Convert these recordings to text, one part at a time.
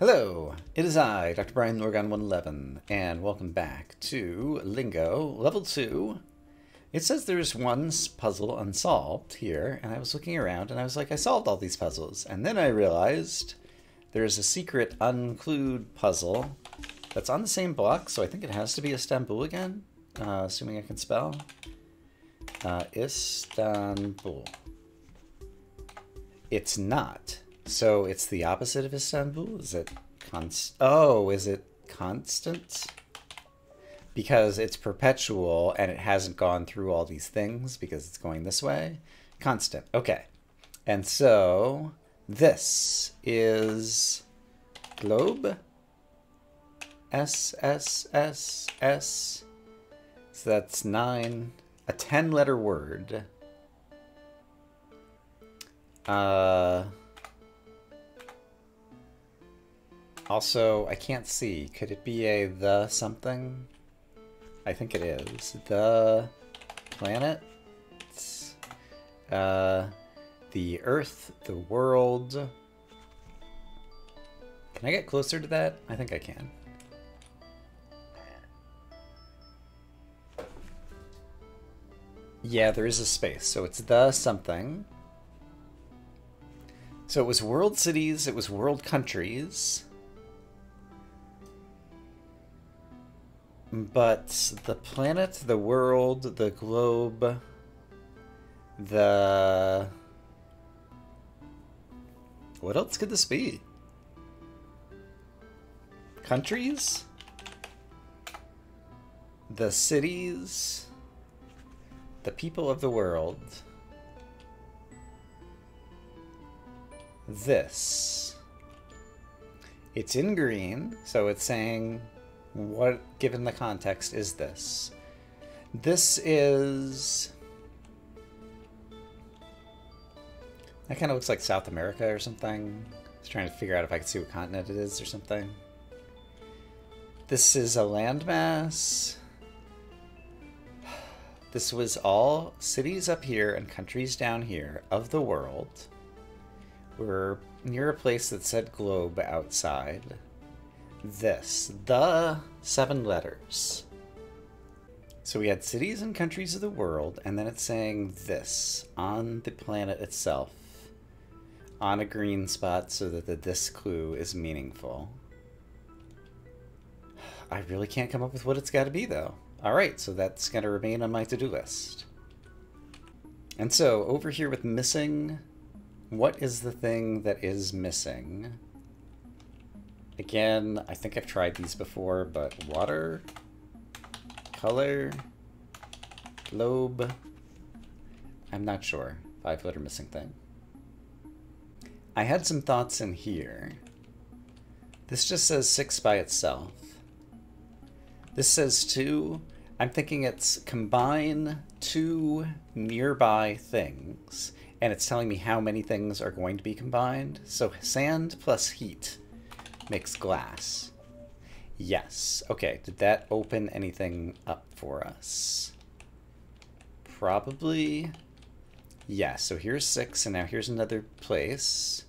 Hello, it is I, Dr. Brian Lorgon 111, and welcome back to Lingo, Level 2. It says there's one puzzle unsolved here, and I was looking around and I was like, I solved all these puzzles. And then I realized there's a secret unclued puzzle that's on the same block, so I think it has to be Istanbul again, assuming I can spell. Istanbul. It's not. So it's the opposite of Istanbul? Is it is it constant? Because it's perpetual and it hasn't gone through all these things because it's going this way. Constant. Okay. And so this is globe. S, S, S, S. So that's 9. A 10-letter word. Also, I can't see. Could it be a the something? I think it is. The planet? The earth, the world. Can I get closer to that? I think I can. Yeah, there is a space. So it's the something. So it was world cities, it was world countries. But the planet, the world, the globe, the... What else could this be? Countries? The cities? The people of the world? This. It's in green, so it's saying... What, given the context, is this? This is... That kind of looks like South America or something. I was trying to figure out if I could see what continent it is or something. This is a landmass. This was all cities up here and countries down here of the world. We're near a place that said globe outside. This, the 7 letters. So we had cities and countries of the world, and then it's saying this on the planet itself, on a green spot so that the this clue is meaningful. I really can't come up with what it's got to be, though. All right, so that's going to remain on my to-do list. And so over here with missing, what is the thing that is missing? Again, I think I've tried these before, but water, color, globe, I'm not sure. 5-letter missing thing. I had some thoughts in here. This just says 6 by itself. This says 2. I'm thinking it's combine 2 nearby things, and it's telling me how many things are going to be combined. So sand plus heat makes glass. Yes. Okay, did that open anything up for us? Probably. Yeah, so here's 6, and now here's another place.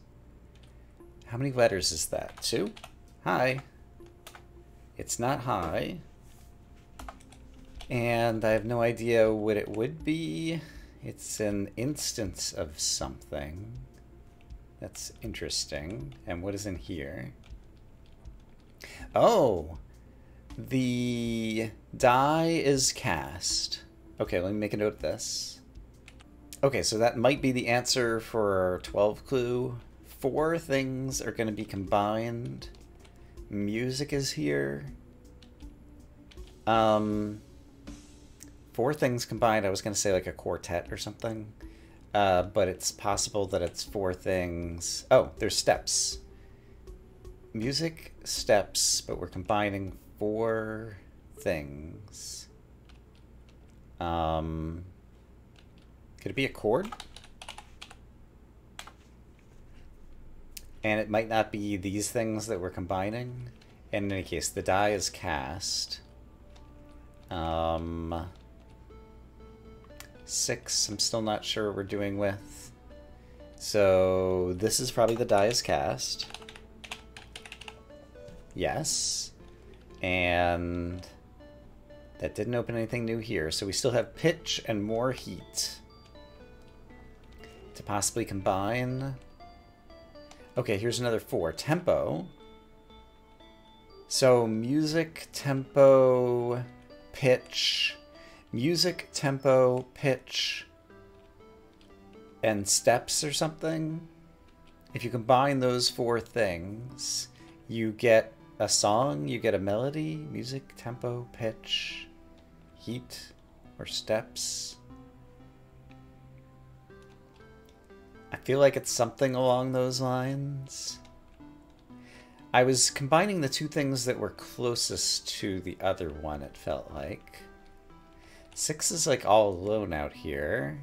How many letters is that? 2? Hi. It's not high. And I have no idea what it would be. It's an instance of something. That's interesting. And what is in here? Oh, the die is cast. Okay, let me make a note of this. Okay, so that might be the answer for 12 clue. 4 things are going to be combined. Music is here. 4 things combined. I was going to say like a quartet or something. But it's possible that it's 4 things. Oh, there's steps. Music, steps, but we're combining 4 things. Could it be a chord? And it might not be these things that we're combining. And in any case, the die is cast. 6, I'm still not sure what we're doing with. So this is probably the die is cast. Yes. And that didn't open anything new here. So we still have pitch and more heat to possibly combine. Okay, here's another 4. Tempo. So music, tempo, pitch. Music, tempo, pitch, and steps or something. If you combine those 4 things, you get a song, you get a melody, music, tempo, pitch, heat, or steps. I feel like it's something along those lines. I was combining the 2 things that were closest to the other one, it felt like. 6 is like all alone out here.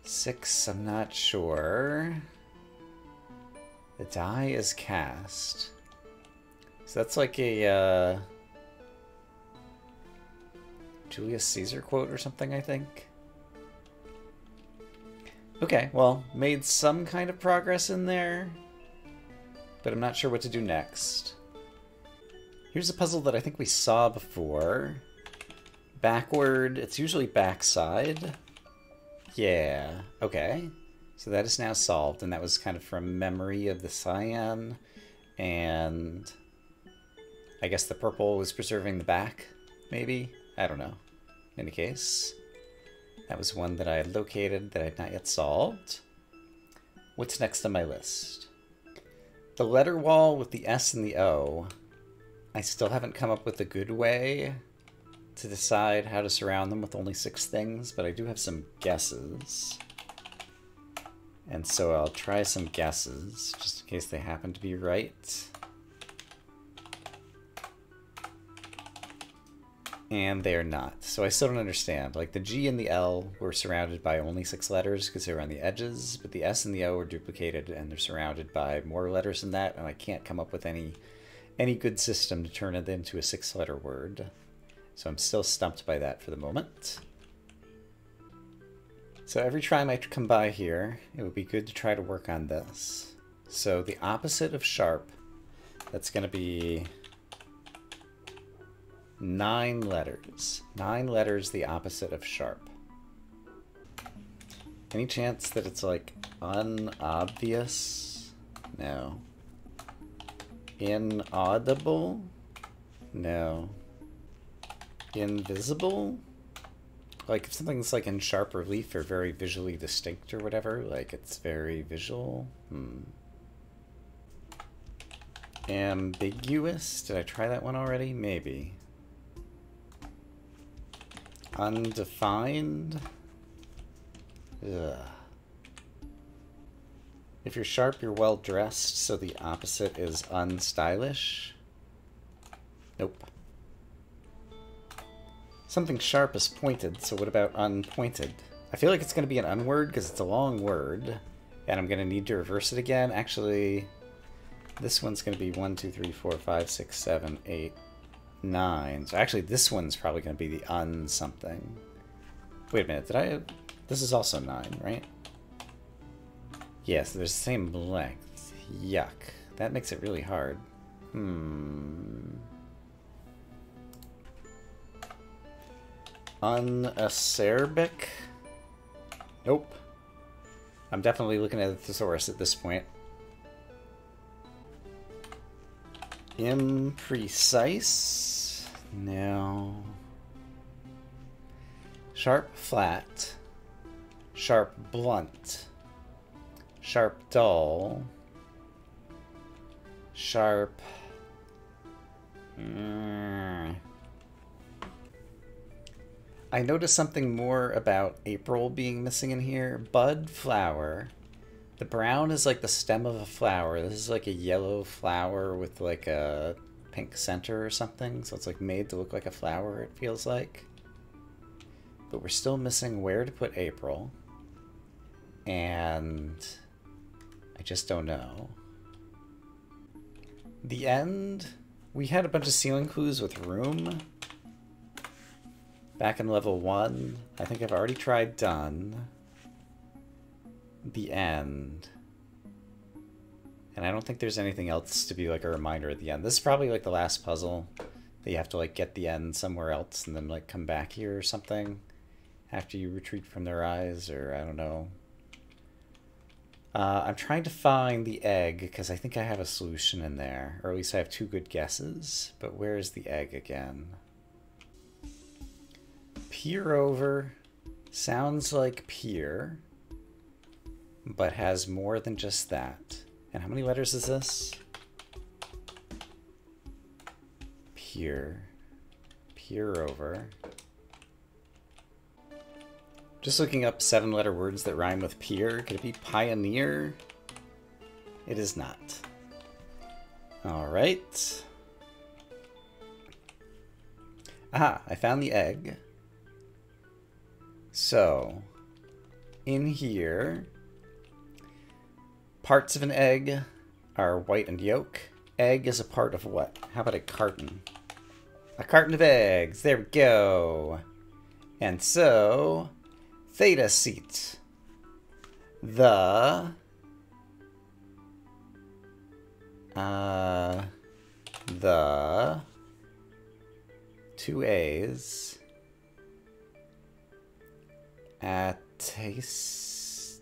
6, I'm not sure. The die is cast. So that's like a Julius Caesar quote or something, I think. Okay, well, made some kind of progress in there, but I'm not sure what to do next. Here's a puzzle that I think we saw before. Backward, it's usually backside. Yeah, okay. So that is now solved, and that was kind of from memory of the cyan, and I guess the purple was preserving the back, maybe? I don't know. In any case, that was one that I had located that I had not yet solved. What's next on my list? The letter wall with the S and the O. I still haven't come up with a good way to decide how to surround them with only 6 things, but I do have some guesses. And so I'll try some guesses, just in case they happen to be right. And they are not. So I still don't understand. Like, the G and the L were surrounded by only 6 letters because they were on the edges, but the S and the O were duplicated and they're surrounded by more letters than that, and I can't come up with any good system to turn it into a 6-letter word. So I'm still stumped by that for the moment. So every time I come by here, it would be good to try to work on this. So the opposite of sharp, that's going to be 9 letters. 9 letters, the opposite of sharp. Any chance that it's like unobvious? No. Inaudible? No. Invisible? Like if something's like in sharp relief or very visually distinct or whatever, like it's very visual. Ambiguous? Did I try that one already? Maybe. Undefined? Ugh. If you're sharp, you're well dressed, so the opposite is unstylish. Nope. Something sharp is pointed, so what about unpointed? I feel like it's going to be an unword because it's a long word, and I'm going to need to reverse it again. Actually, this one's going to be 1, 2, 3, 4, 5, 6, 7, 8, 9. So actually, this one's probably going to be the un-something. Wait a minute, this is also 9, right? Yes, there's the same length. Yuck. That makes it really hard. Unacerbic? Nope. I'm definitely looking at the thesaurus at this point. Imprecise? No. Sharp flat. Sharp blunt. Sharp dull. Sharp... I noticed something more about April being missing in here. Bud flower. The brown is like the stem of a flower. This is like a yellow flower with like a pink center or something. So it's like made to look like a flower, it feels like. But we're still missing where to put April. And I just don't know. The end. We had a bunch of ceiling clues with room. Back in level 1, I think I've already tried done. The end. And I don't think there's anything else to be like a reminder at the end. This is probably like the last puzzle that you have to like get the end somewhere else and then like come back here or something after you retreat from their eyes, or I don't know. I'm trying to find the egg because I think I have a solution in there, or at least I have two good guesses. But where is the egg again? Peer over sounds like peer, but has more than just that. And how many letters is this? Peer. Peer over. Just looking up 7-letter words that rhyme with peer. Could it be pioneer? It is not. All right. Aha, I found the egg. So, in here, parts of an egg are white and yolk. Egg is a part of what? How about a carton? A carton of eggs. There we go. And so, theta seat. The two A's at Tastia.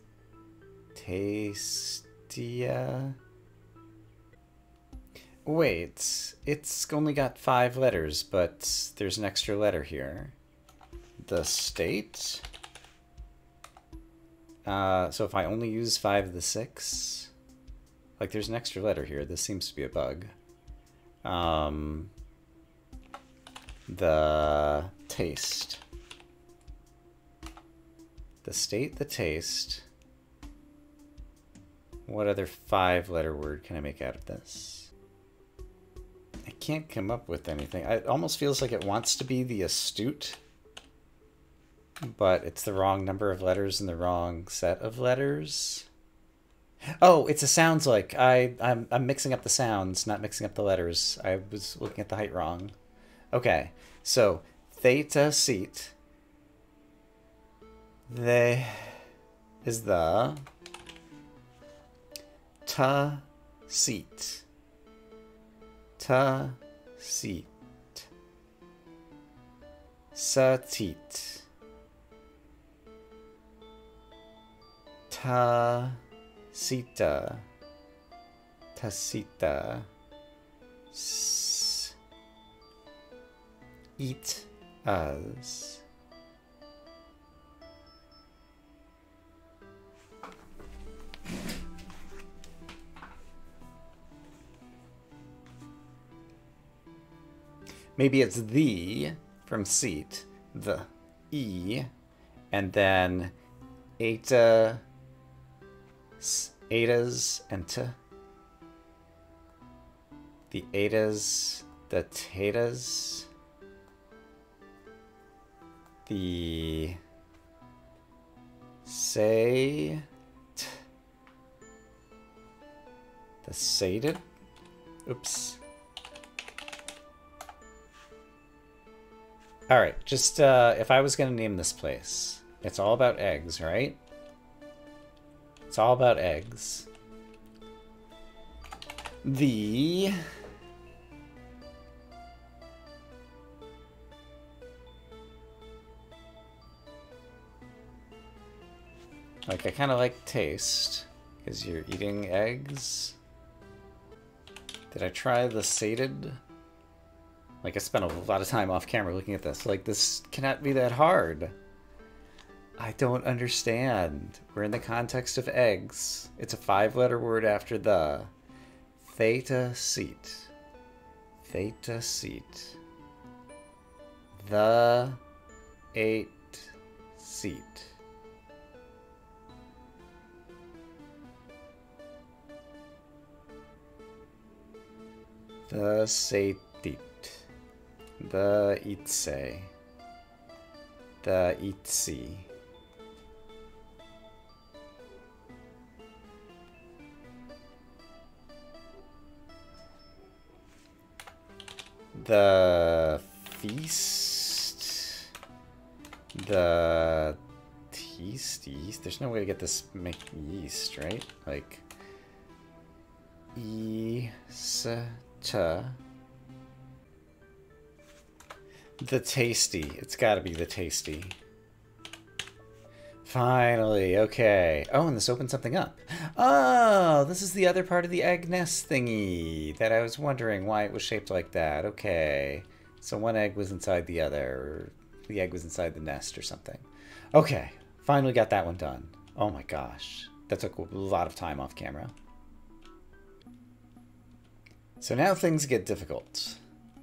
Wait, it's only got 5 letters, but there's an extra letter here. The state. So if I only use 5 of the 6, like there's an extra letter here. This seems to be a bug. The taste. The state, the taste. What other 5-letter word can I make out of this? I can't come up with anything. It almost feels like it wants to be the astute, but it's the wrong number of letters and the wrong set of letters. Oh, it's a sounds like. I'm mixing up the sounds, not mixing up the letters. I was looking at the height wrong. Okay, so theta seat. They is the ta seat. Ta seat. Satit. Ta sita. Tasita. Eat as. Maybe it's the from seat, the E, and then eta, etas, and t. The etas, the tetas, the say, the sated. Oops. All right, just if I was going to name this place, it's all about eggs, right? It's all about eggs. The like, I kind of like taste because you're eating eggs. Did I try the sated? Like, I spent a lot of time off camera looking at this. Like, this cannot be that hard. I don't understand. We're in the context of eggs. It's a 5-letter word after the. Theta seat. Theta seat. The 8 seat. The satit. The itse. The itsi. The feast. The yeast. There's no way to get this make yeast, right? Like, The tasty. It's gotta be the tasty. Finally, okay. Oh, and this opened something up. Oh, this is the other part of the egg nest thingy that I was wondering why it was shaped like that. Okay. So one egg was inside the other, or the egg was inside the nest or something. Okay, finally got that one done. Oh my gosh. That took a lot of time off camera. So now things get difficult,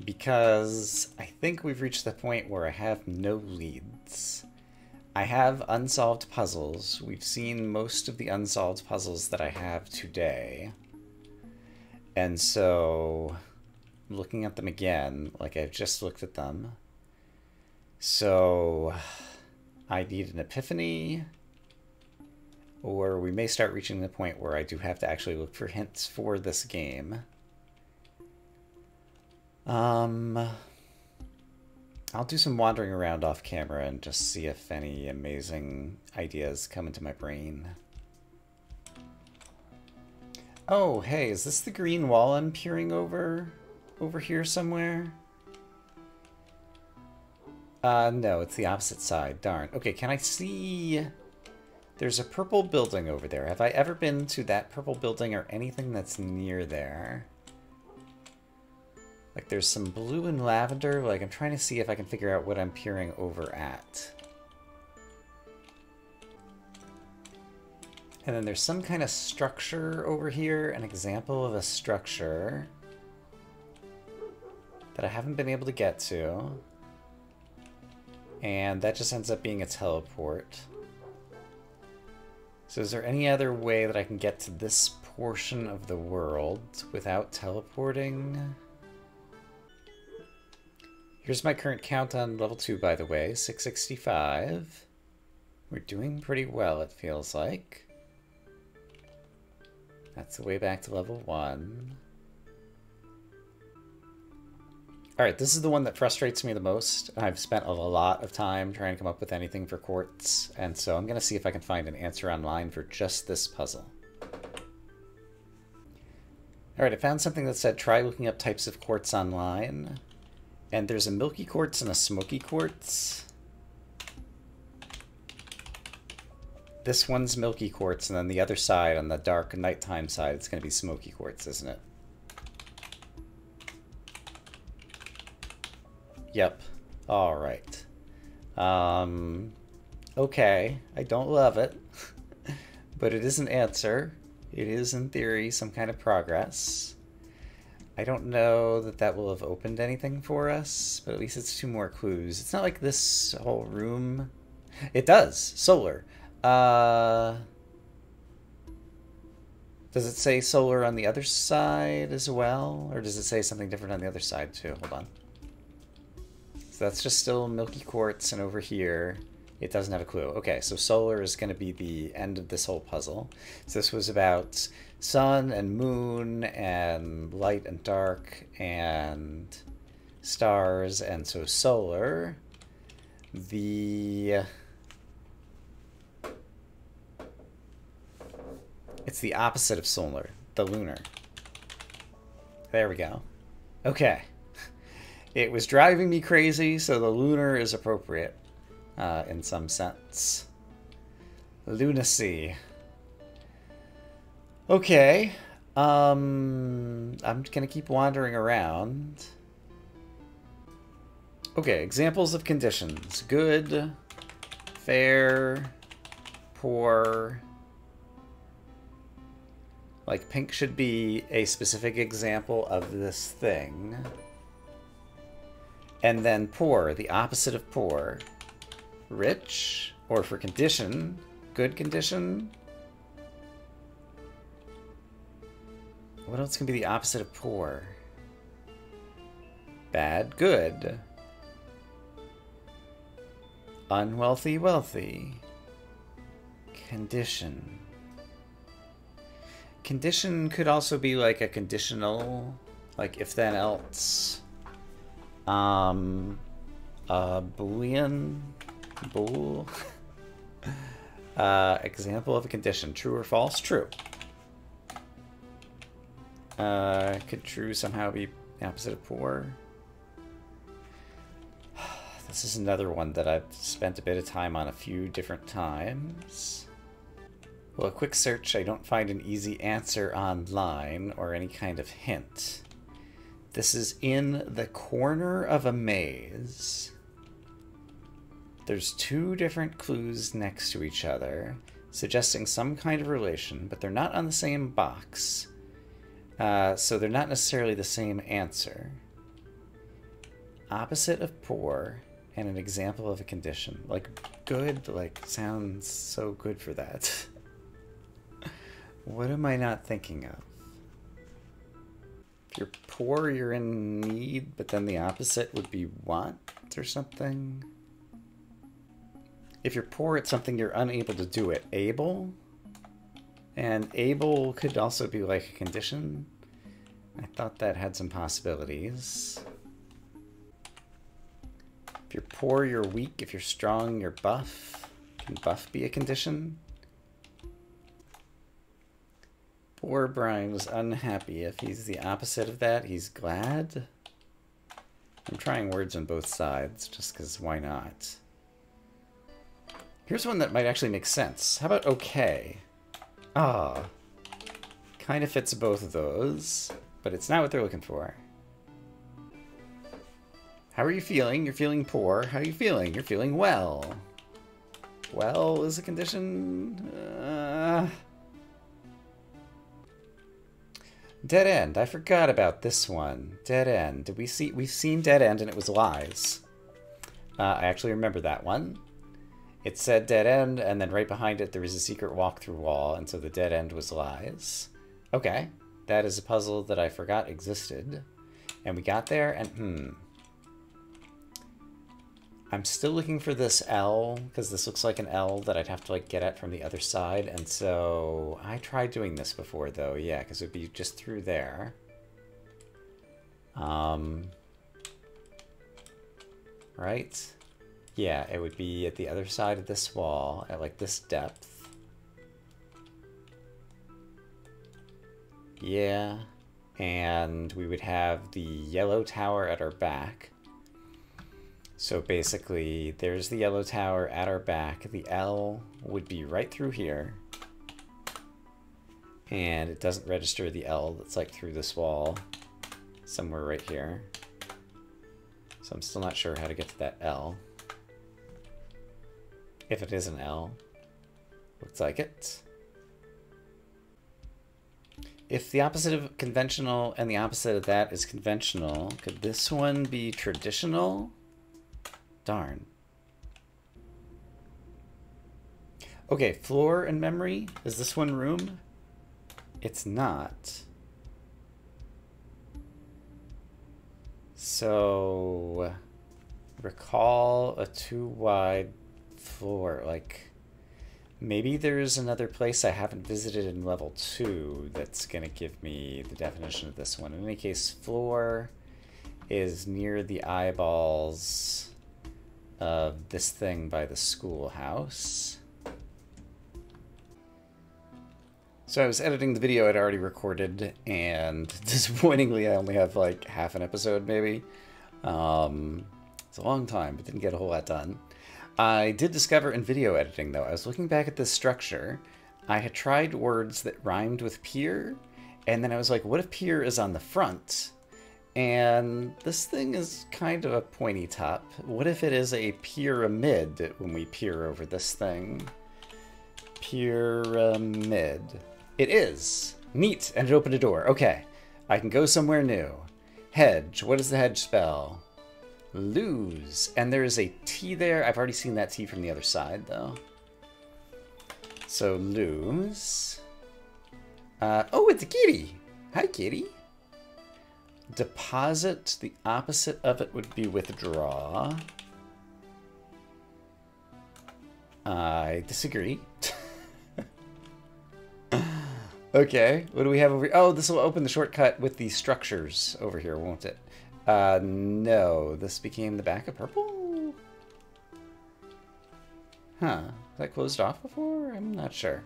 because I think we've reached the point where I have no leads. I have unsolved puzzles. We've seen most of the unsolved puzzles that I have today. And so, looking at them again, like I've just looked at them. So, I need an epiphany, or we may start reaching the point where I do have to actually look for hints for this game. I'll do some wandering around off camera and just see if any amazing ideas come into my brain. Oh, hey, is this the green wall I'm peering over here somewhere? No, it's the opposite side. Darn. Okay, can I see... There's a purple building over there. Have I ever been to that purple building or anything that's near there? Like, there's some blue and lavender. Like, I'm trying to see if I can figure out what I'm peering over at. And then there's some kind of structure over here, an example of a structure that I haven't been able to get to. And that just ends up being a teleport. So is there any other way that I can get to this portion of the world without teleporting? Here's my current count on level 2, by the way, 665. We're doing pretty well, it feels like. That's the way back to level 1. Alright, this is the one that frustrates me the most. I've spent a lot of time trying to come up with anything for quartz, and so I'm going to see if I can find an answer online for just this puzzle. Alright, I found something that said try looking up types of quartz online. And there's a milky quartz and a smoky quartz. This one's milky quartz, and then the other side, on the dark nighttime side, it's going to be smoky quartz, isn't it? Yep. Alright. Okay. I don't love it. But it is an answer. It is, in theory, some kind of progress. I don't know that that will have opened anything for us, but at least it's 2 more clues. It's not like this whole room... It does! Solar. Does it say solar on the other side as well? Or does it say something different on the other side too? Hold on. So that's just still milky quartz, and over here it doesn't have a clue. Okay, so solar is going to be the end of this whole puzzle. So this was about sun and moon and light and dark and stars, and so solar. It's the opposite of solar, the lunar. There we go. Okay. It was driving me crazy, so the lunar is appropriate in some sense. Lunacy. Okay. I'm gonna keep wandering around. Okay, examples of conditions. Good, fair, poor. Like, pink should be a specific example of this thing. And then poor, the opposite of poor. Rich, or for condition, good condition. What else can be the opposite of poor? Bad, good. Unwealthy, wealthy. Condition. Condition could also be like a conditional, like if then else. Boolean, bool. Example of a condition, true or false? True. Could true somehow be the opposite of poor? This is another one that I've spent a bit of time on a few different times. Well, a quick search, I don't find an easy answer online or any kind of hint. This is in the corner of a maze. There's two different clues next to each other, suggesting some kind of relation, but they're not on the same box. So they're not necessarily the same answer. Opposite of poor and an example of a condition. Like, good, like, sounds so good for that. What am I not thinking of? If you're poor, you're in need, but then the opposite would be want or something. If you're poor, it's something you're unable to do it. Able? And able could also be like a condition. I thought that had some possibilities. If you're poor, you're weak. If you're strong, you're buff. Can buff be a condition? Poor Brian was unhappy. If he's the opposite of that, he's glad. I'm trying words on both sides, just because why not? Here's one that might actually make sense. How about okay? Ah. Kind of fits both of those, but it's not what they're looking for. How are you feeling? You're feeling poor. How are you feeling? You're feeling well. Well is a condition. Dead end. I forgot about this one. Dead end. Did we see? We've seen dead end and it was lies. I actually remember that one. It said dead end, and then right behind it there was a secret walkthrough wall, and so the dead end was lies. Okay, that is a puzzle that I forgot existed. And we got there, and I'm still looking for this L, because this looks like an L that I'd have to like get at from the other side, and so I tried doing this before though, yeah, because it would be just through there. Right? Yeah, it would be at the other side of this wall, at like this depth. Yeah, and we would have the yellow tower at our back. So basically, there's the yellow tower at our back. The L would be right through here. And it doesn't register the L that's like through this wall. Somewhere right here. So I'm still not sure how to get to that L. If it is an L. Looks like it. If the opposite of conventional and the opposite of that is conventional, could this one be traditional? Darn. Okay, floor and memory. Is this one room? It's not. So, recall a too wide floor. Like, maybe there's another place I haven't visited in level 2 that's going to give me the definition of this one. In any case, floor is near the eyeballs of this thing by the schoolhouse. So I was editing the video I'd already recorded, and disappointingly I only have like half an episode maybe. It's a long time, but didn't get a whole lot done. I did discover in video editing though, I was looking back at this structure, I had tried words that rhymed with pier, and then I was like, what if pier is on the front? And this thing is kind of a pointy top. What if it is a pyramid when we peer over this thing? Pyramid. It is. Neat, and it opened a door. Okay, I can go somewhere new. Hedge. What does the hedge spell? Lose. And there is a T there. I've already seen that T from the other side, though. So, lose. Oh, it's a kitty. Hi, kitty. Deposit. The opposite of it would be withdraw. I disagree. Okay, what do we have over here? Oh, this will open the shortcut with the structures over here, won't it? No, this became the back of purple? Huh, was that closed off before? I'm not sure.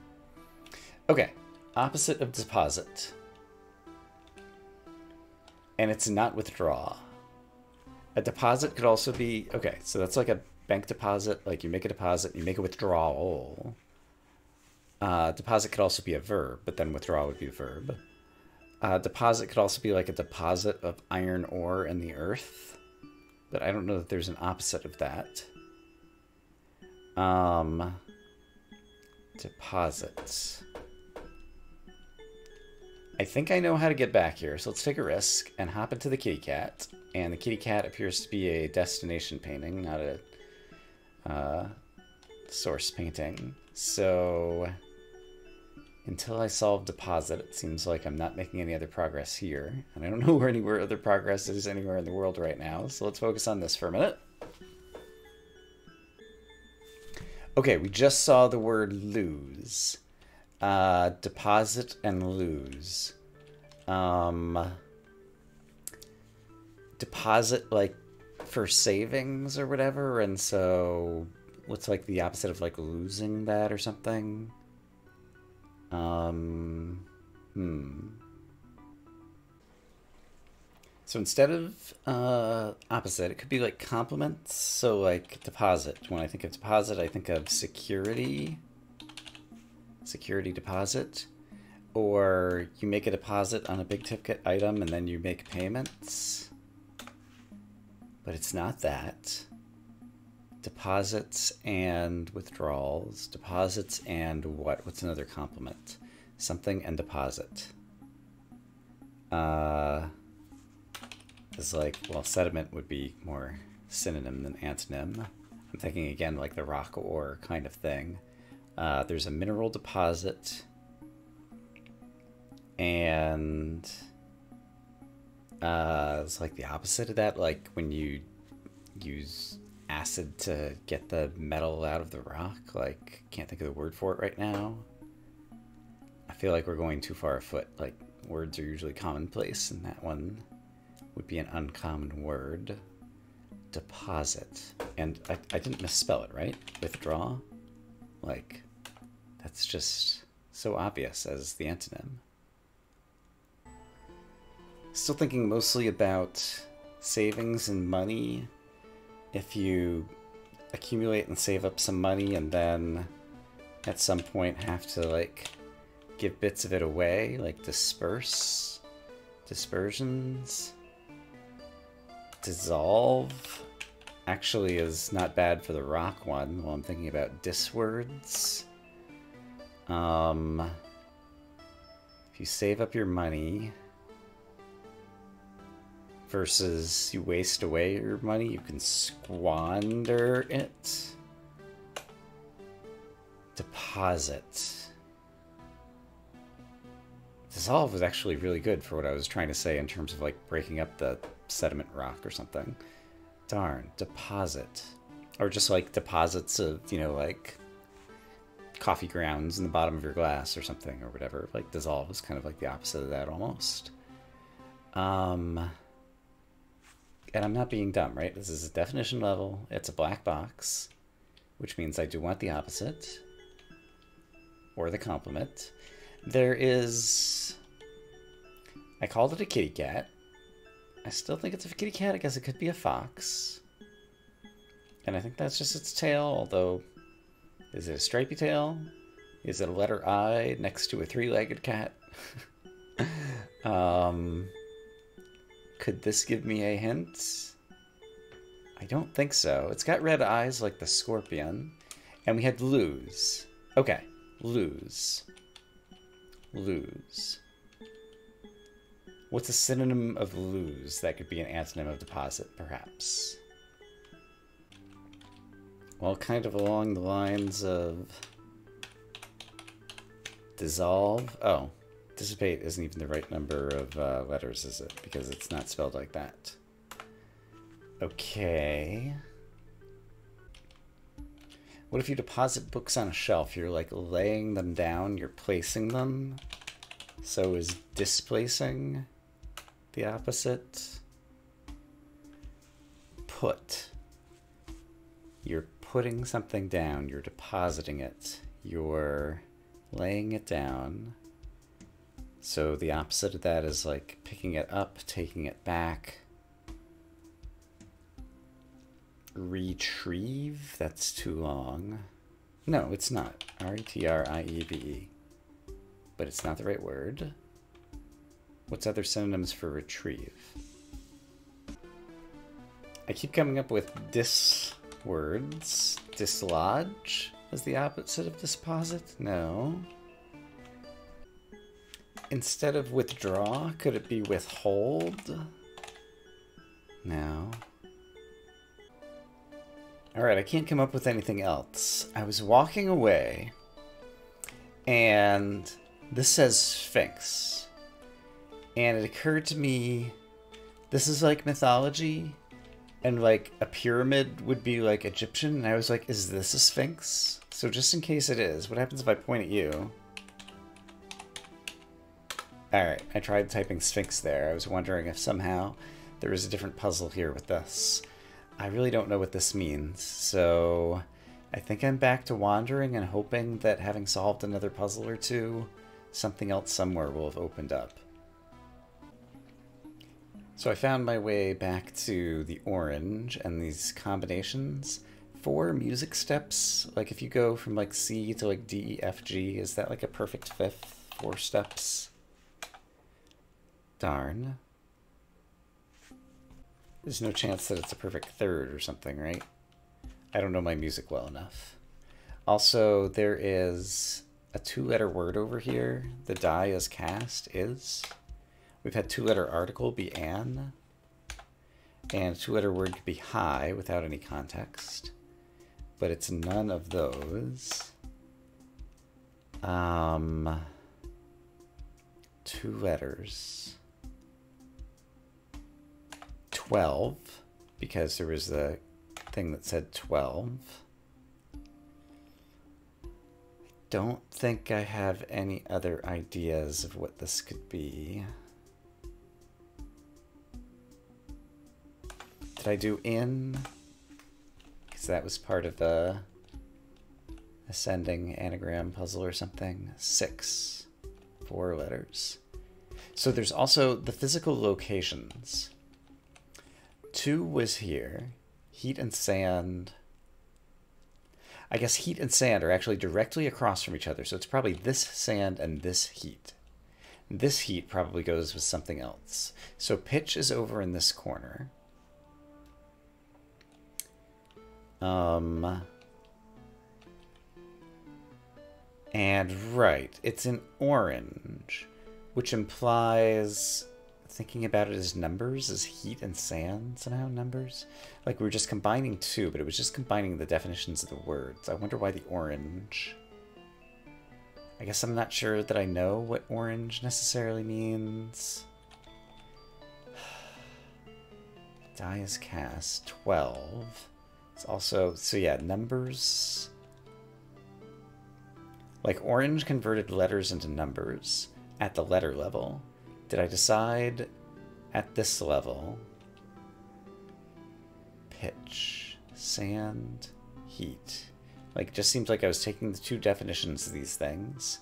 Okay, opposite of deposit. And it's not withdraw. A deposit could also be, okay, so that's like a bank deposit. Like you make a deposit, you make a withdrawal. Deposit could also be a verb, but then withdraw would be a verb. Deposit could also be like a deposit of iron ore in the earth, but I don't know that there's an opposite of that. Deposit. I think I know how to get back here, so let's take a risk and hop into the kitty cat. And the kitty cat appears to be a destination painting, not a source painting. So until I solve deposit, it seems like I'm not making any other progress here. And I don't know where anywhere other progress is anywhere in the world right now. So let's focus on this for a minute. Okay, we just saw the word lose. Deposit and lose. Deposit, like, for savings or whatever, and so what's, like, the opposite of, like, losing that or something? So instead of opposite, it could be, like, complements. So, like, deposit. When I think of deposit, I think of security. Security deposit. Or you make a deposit on a big ticket item and then you make payments. But it's not that. Deposits and withdrawals. Deposits and what? What's another complement? Something and deposit. Is like, well, sediment would be more synonym than antonym. I'm thinking again like the rock ore kind of thing. There's a mineral deposit. And it's like the opposite of that, like when you use acid to get the metal out of the rock. Like, can't think of the word for it right now. I feel like we're going too far afoot. Like, words are usually commonplace, and that one would be an uncommon word. Deposit. And I didn't misspell it, right? Withdraw? Like, that's just so obvious as the antonym. Still thinking mostly about savings and money. If you accumulate and save up some money and then at some point have to, like, give bits of it away, like disperse, dispersions, dissolve, actually is not bad for the rock one. While I'm thinking about diswords. If you save up your money versus you waste away your money, you can squander it. Deposit. Dissolve was actually really good for what I was trying to say in terms of, like, breaking up the sediment rock or something. Darn. Deposit. Or just, like, deposits of, you know, like, coffee grounds in the bottom of your glass or something or whatever. Like, dissolve is kind of like the opposite of that almost. And I'm not being dumb, right? This is a definition level. It's a black box, which means I do want the opposite or the complement. There is, I called it a kitty cat. I still think it's a kitty cat. I guess it could be a fox. And I think that's just its tail, although, is it a stripy tail? Is it a letter I next to a three-legged cat? Could this give me a hint? I don't think so. It's got red eyes like the scorpion. And we had lose. Okay, lose. Lose. What's a synonym of lose? That could be an antonym of deposit, perhaps. Well, kind of along the lines of dissolve. Oh, dissipate isn't even the right number of letters, is it? Because it's not spelled like that. Okay. What if you deposit books on a shelf? You're, like, laying them down, you're placing them. So is displacing the opposite? Put. You're putting something down, you're depositing it, you're laying it down. So the opposite of that is like picking it up, taking it back. Retrieve, that's too long. No, it's not. R-E-T-R-I-E-V-E. But it's not the right word. What's other synonyms for retrieve? I keep coming up with dis words. Dislodge is the opposite of disposit? No. Instead of withdraw, could it be withhold? No. Alright, I can't come up with anything else. I was walking away, and this says Sphinx. And it occurred to me, this is like mythology, and like a pyramid would be like Egyptian, and I was like, is this a Sphinx? So just in case it is, what happens if I point at you? Alright, I tried typing Sphinx there. I was wondering if somehow there was a different puzzle here with this. I really don't know what this means, so I think I'm back to wandering and hoping that having solved another puzzle or two, something else somewhere will have opened up. So I found my way back to the orange and these combinations. 4 music steps, like if you go from like C to like D, E, F, G, is that like a perfect fifth? 4 steps? Darn. There's no chance that it's a perfect third or something, right? I don't know my music well enough. Also, there is a 2-letter word over here. The die is cast, is. We've had 2-letter article be an. And a 2-letter word could be high without any context. But it's none of those. 2 letters. 12, because there was the thing that said 12. Don't think I have any other ideas of what this could be. Did I do in? Because that was part of a ascending anagram puzzle or something. 6. 4 letters. So there's also the physical locations. 2 was here. Heat and sand. I guess heat and sand are actually directly across from each other, so it's probably this sand and this heat. This heat probably goes with something else. So pitch is over in this corner. And right, it's in orange, which implies, thinking about it as numbers, as heat and sand somehow numbers? Like we were just combining 2, but it was just combining the definitions of the words. I wonder why the orange. I guess I'm not sure that I know what orange necessarily means. Die is cast, 12. It's also, so yeah, numbers. Like orange converted letters into numbers at the letter level. Did I decide at this level? Pitch, sand, heat. Like, it just seems like I was taking the 2 definitions of these things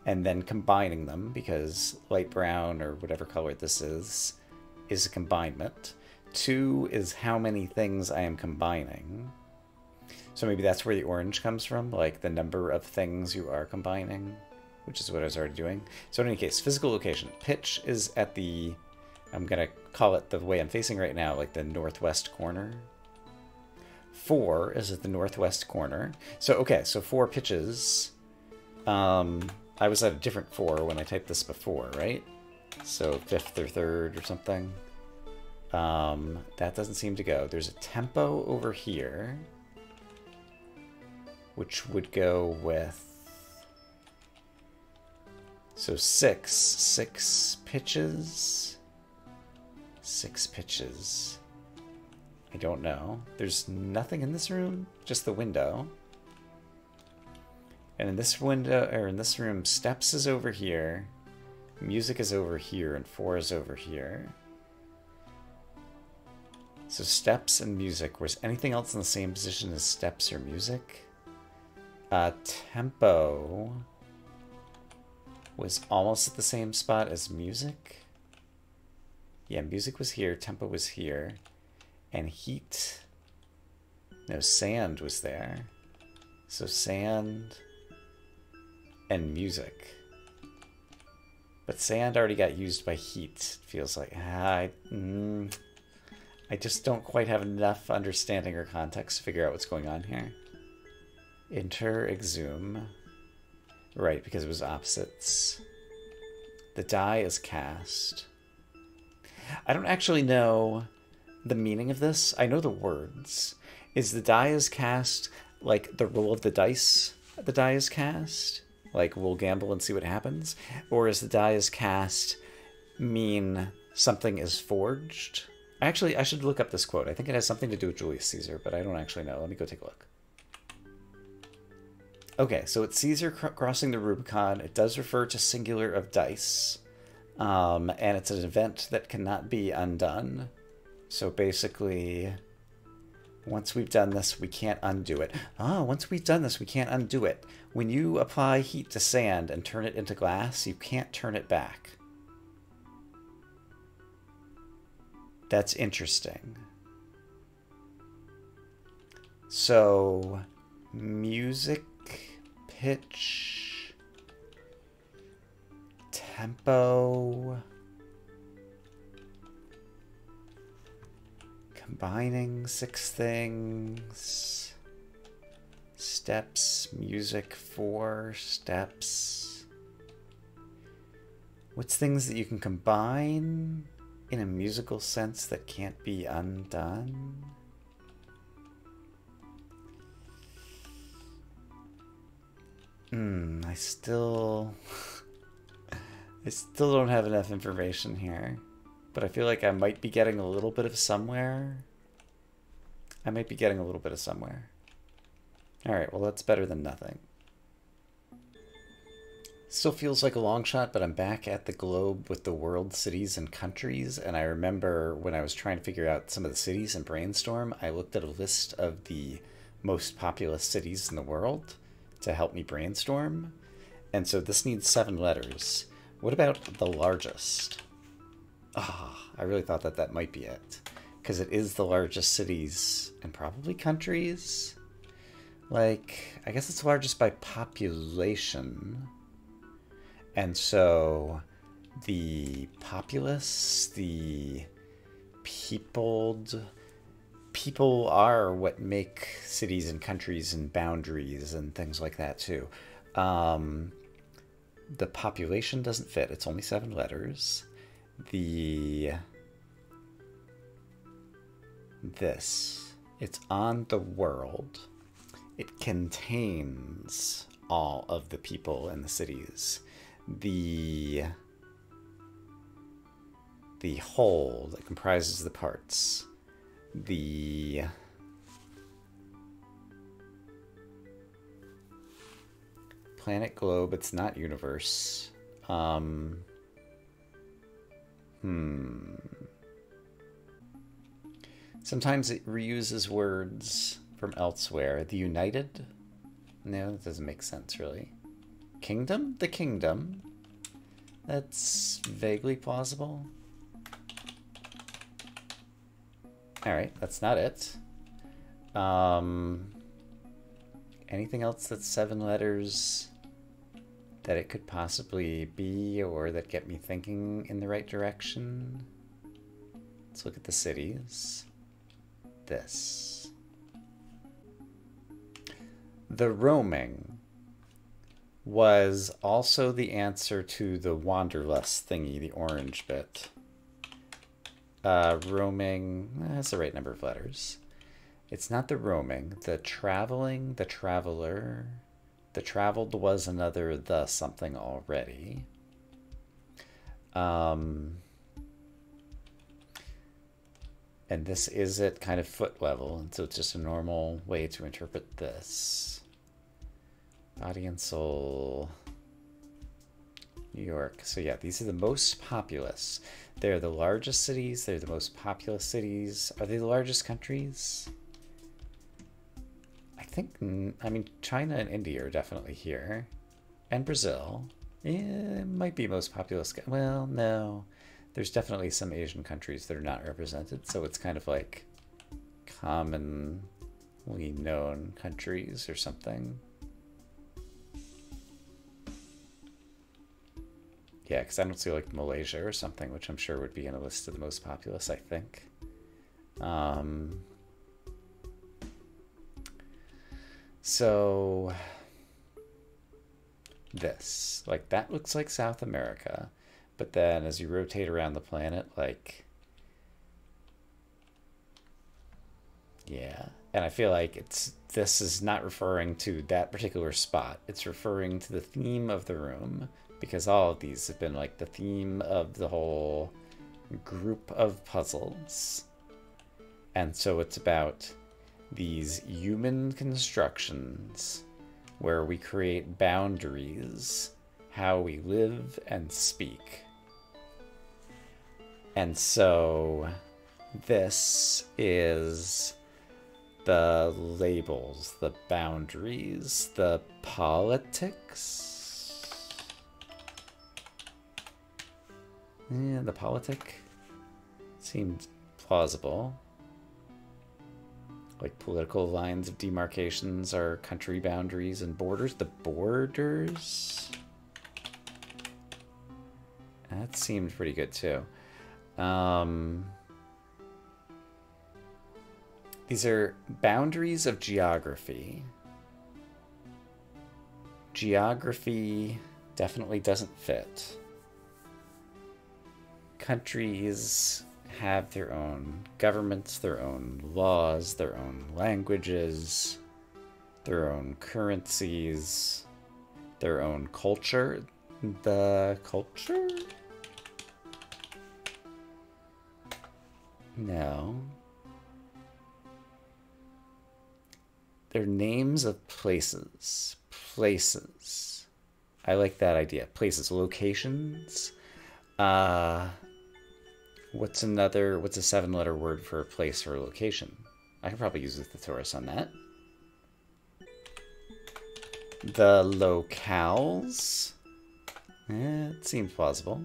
and then combining them, because light brown or whatever color this is a combinement. 2 is how many things I am combining. So maybe that's where the orange comes from, like the number of things you are combining, which is what I was already doing. So in any case, physical location. Pitch is at the, I'm going to call it the way I'm facing right now, like the northwest corner. 4 is at the northwest corner. So, okay, so 4 pitches. I was at a different 4 when I typed this before, right? So 5th or 3rd or something. That doesn't seem to go. There's a tempo over here, which would go with, so 6 pitches. 6 pitches. I don't know. There's nothing in this room, just the window. And in this window, or in this room, steps is over here, music is over here, and 4 is over here. So steps and music. Was anything else in the same position as steps or music? Tempo. was almost at the same spot as music. Yeah, music was here, tempo was here, and heat. No, sand was there. So sand and music. But sand already got used by heat, it feels like. I just don't quite have enough understanding or context to figure out what's going on here. Inter, exhume. Right, because it was opposites. The die is cast. I don't actually know the meaning of this. I know the words. Is the die is cast like the roll of the dice the die is cast? Like we'll gamble and see what happens? Or is the die is cast mean something is forged? Actually, I should look up this quote. I think it has something to do with Julius Caesar, but I don't actually know. Let me go take a look. Okay, so it's Caesar crossing the Rubicon. It does refer to singular of dice. And it's an event that cannot be undone. So basically, once we've done this, we can't undo it. Once we've done this, we can't undo it. When you apply heat to sand and turn it into glass, you can't turn it back. That's interesting. So, music, pitch, tempo, combining 6 things, steps, music 4 steps. What's things that you can combine in a musical sense that can't be undone? I still don't have enough information here, but I feel like I might be getting a little bit of somewhere. All right, well, that's better than nothing. Still feels like a long shot, but I'm back at the globe with the world, cities, and countries, and I remember when I was trying to figure out some of the cities in Brainstorm, I looked at a list of the most populous cities in the world to help me brainstorm, and so this needs 7 letters. What about the largest? I really thought that that might be it, because it is the largest cities and probably countries. Like, I guess it's largest by population. And so the populace, the peopled, people are what make cities and countries and boundaries and things like that too. The population doesn't fit. It's only 7 letters. It's on the world. It contains all of the people in the cities. The whole that comprises the parts. The planet, globe, it's not universe. Sometimes it reuses words from elsewhere. The United? No, that doesn't make sense, really. Kingdom? The kingdom. That's vaguely plausible. Alright, that's not it. Anything else that's 7 letters that it could possibly be, or that get me thinking in the right direction? Let's look at the cities. This. The roaming was also the answer to the wanderlust thingy, the orange bit. Roaming, that's the right number of letters. It's not the roaming. The traveling, the traveler. The traveled was another the something already. And this is at kind of foot level, and so it's just a normal way to interpret this. Body and soul. New York. So yeah, these are the most populous. They're the largest cities. They're the most populous cities. Are they the largest countries? I think, I mean, China and India are definitely here. And Brazil. It might be most populous. Well, no. There's definitely some Asian countries that are not represented, so it's kind of like commonly known countries or something. Yeah, because I don't see like Malaysia or something, which I'm sure would be in a list of the most populous, I think. So this, like, that looks like South America, but then as you rotate around the planet, like, yeah. And I feel like this is not referring to that particular spot. It's referring to the theme of the room, because all of these have been like the theme of the whole group of puzzles. And so it's about these human constructions where we create boundaries, how we live and speak. And so this is the labels, the boundaries, the politics. Yeah, the politic seemed plausible. Like political lines of demarcations are country boundaries and borders. The borders? That seemed pretty good too. These are boundaries of geography. Geography definitely doesn't fit. Countries have their own governments, their own laws, their own languages, their own currencies, their own culture. The culture? No. They're names of places. Places. I like that idea. Places. Locations. What's a 7-letter word for a place or a location? I could probably use a thesaurus on that. The locales. It seems plausible.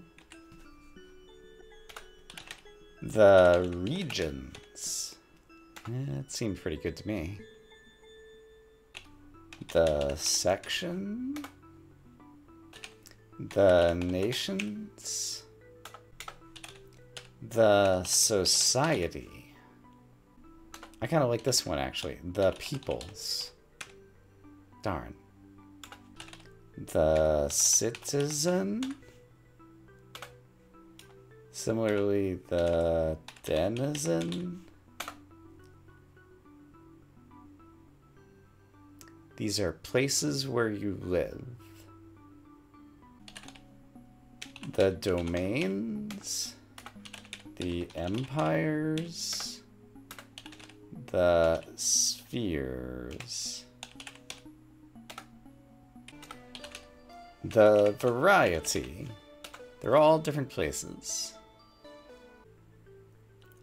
The regions. It seemed pretty good to me. The section. The nations. The society. I kind of like this one, actually. The peoples. Darn. The citizen. Similarly, the denizen. These are places where you live. The domains. The empires. The spheres. The variety. They're all different places.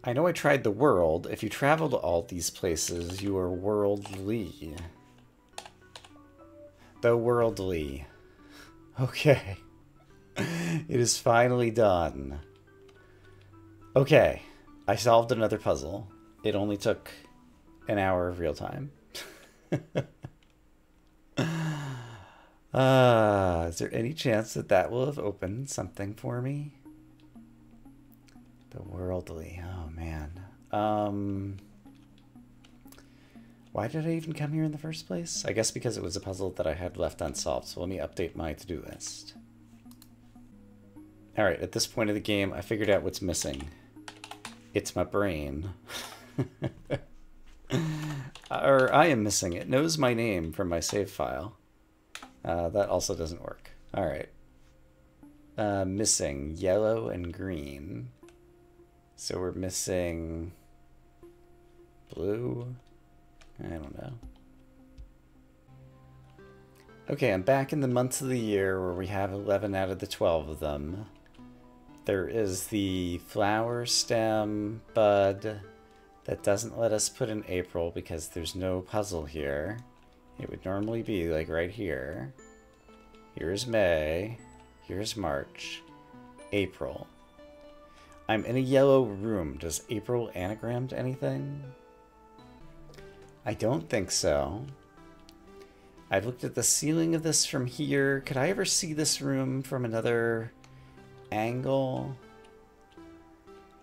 I know I tried the world. If you travel to all these places, you are worldly. The worldly. Okay. It is finally done. Okay. I solved another puzzle. It only took an hour of real time. Is there any chance that that will have opened something for me? The worldly. Oh, man. Why did I even come here in the first place? I guess because it was a puzzle that I had left unsolved. So let me update my to-do list. All right, at this point of the game, I figured out what's missing. It's my brain. Or I am missing it. It knows my name from my save file. That also doesn't work. All right. Missing yellow and green. So we're missing blue. I don't know. Okay, I'm back in the months of the year where we have 11 out of the 12 of them. There is the flower stem bud that doesn't let us put in April because there's no puzzle here. It would normally be like right here. Here's May. Here's March. April. I'm in a yellow room. Does April anagram to anything? I don't think so. I've looked at the ceiling of this from here. Could I ever see this room from another angle?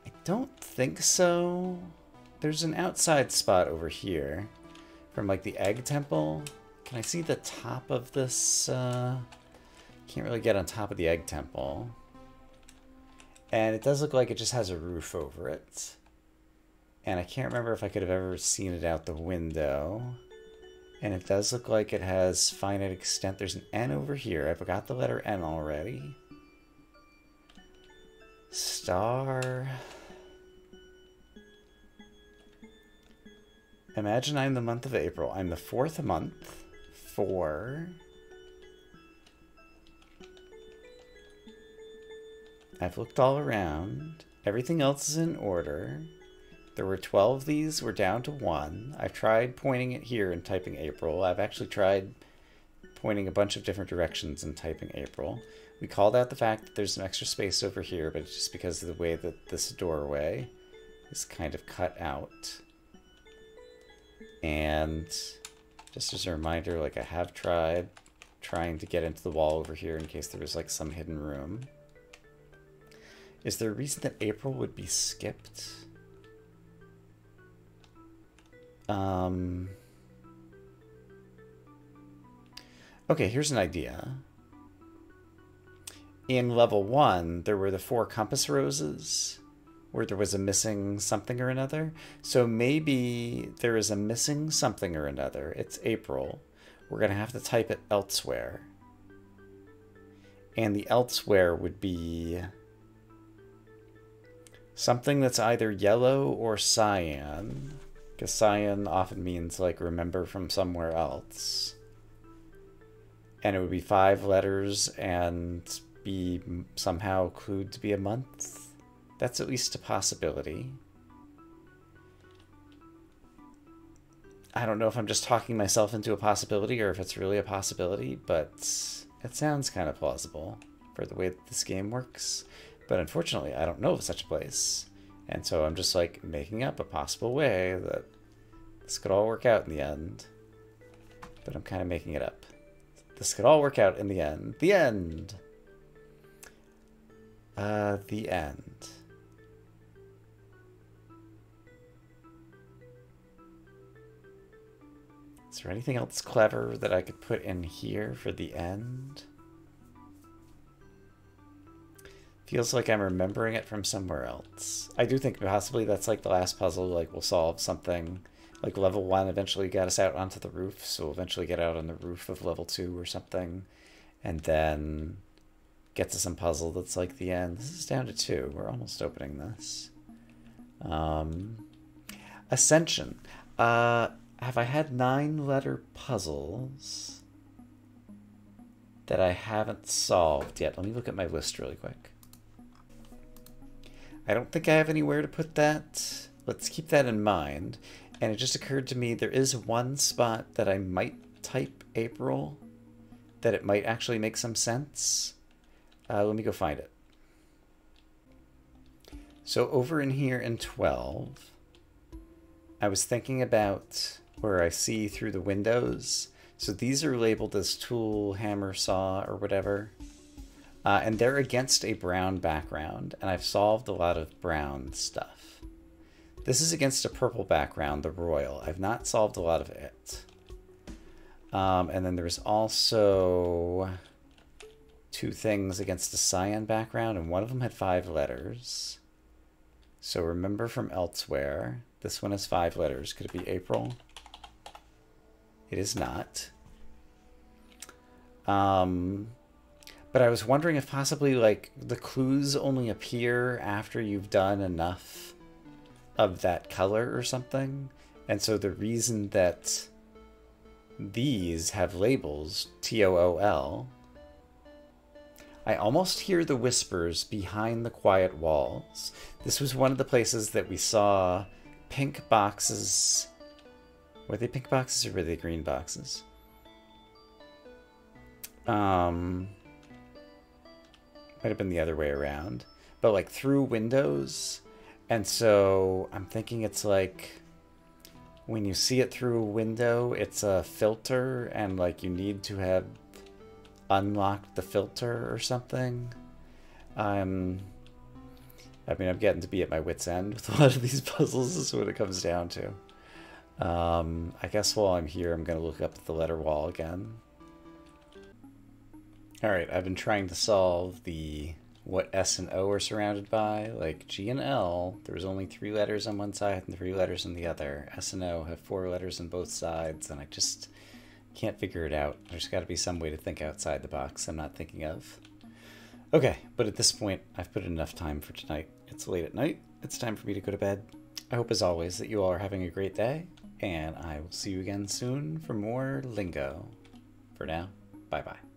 I don't think so. There's an outside spot over here from like the egg temple. Can I see the top of this? Can't really get on top of the egg temple. And it does look like it just has a roof over it. And I can't remember if I could have ever seen it out the window. And it does look like it has finite extent. There's an N over here. I forgot the letter N already. Star. Imagine I'm the month of April. I'm the 4th month. 4. I've looked all around. Everything else is in order. There were 12 of these. We're down to 1. I've tried pointing it here and typing April. I've actually tried pointing a bunch of different directions and typing April. We called out the fact that there's some extra space over here, but it's just because of the way that this doorway is kind of cut out. And just as a reminder, like I have tried trying to get into the wall over here in case there was like some hidden room. Is there a reason that April would be skipped? Okay, here's an idea. In level 1, there were the 4 compass roses where there was a missing something or another. So maybe there is a missing something or another. It's April. We're going to have to type it elsewhere. And the elsewhere would be something that's either yellow or cyan. Because cyan often means like remember from somewhere else. And it would be 5 letters and be somehow clued to be a month. That's at least a possibility. I don't know if I'm just talking myself into a possibility or if it's really a possibility, but it sounds kind of plausible for the way that this game works. But unfortunately, I don't know of such a place. And so I'm just like making up a possible way that this could all work out in the end. But I'm kind of making it up. This could all work out in the end. The end! The end. Is there anything else clever that I could put in here for the end? Feels like I'm remembering it from somewhere else. I do think possibly that's like the last puzzle, like we'll solve something. Like level 1 eventually got us out onto the roof, so we'll eventually get out on the roof of level 2 or something. And then get to some puzzle that's like the end. This is down to 2. We're almost opening this. Ascension. Have I had 9-letter puzzles that I haven't solved yet? Let me look at my list really quick. I don't think I have anywhere to put that. Let's keep that in mind. And it just occurred to me there is one spot that I might type April, that it might actually make some sense. Let me go find it. So over in here in 12, I was thinking about where I see through the windows. So these are labeled as tool, hammer, saw, or whatever. And they're against a brown background, and I've solved a lot of brown stuff. This is against a purple background, the royal. I've not solved a lot of it. And then there's also 2 things against a cyan background, and one of them had 5 letters. So remember from elsewhere. This one has 5 letters. Could it be April? It is not. But I was wondering if possibly like the clues only appear after you've done enough of that color or something. And so the reason that these have labels, TOOL, I almost hear the whispers behind the quiet walls. This was one of the places that we saw pink boxes. Were they pink boxes or were they green boxes? Might have been the other way around. But like through windows. And so I'm thinking it's like when you see it through a window, it's a filter and like you need to have unlocked the filter or something. I mean, I'm getting to be at my wit's end with a lot of these puzzles is what it comes down to. I guess while I'm here, I'm going to look up the letter wall again. Alright, I've been trying to solve the what S and O are surrounded by. Like G and L, there's only 3 letters on one side and 3 letters on the other. S and O have 4 letters on both sides, and I just can't figure it out. There's got to be some way to think outside the box I'm not thinking of. Okay, but at this point, I've put enough time for tonight. It's late at night. It's time for me to go to bed. I hope, as always, that you all are having a great day, and I will see you again soon for more Lingo. For now, bye-bye.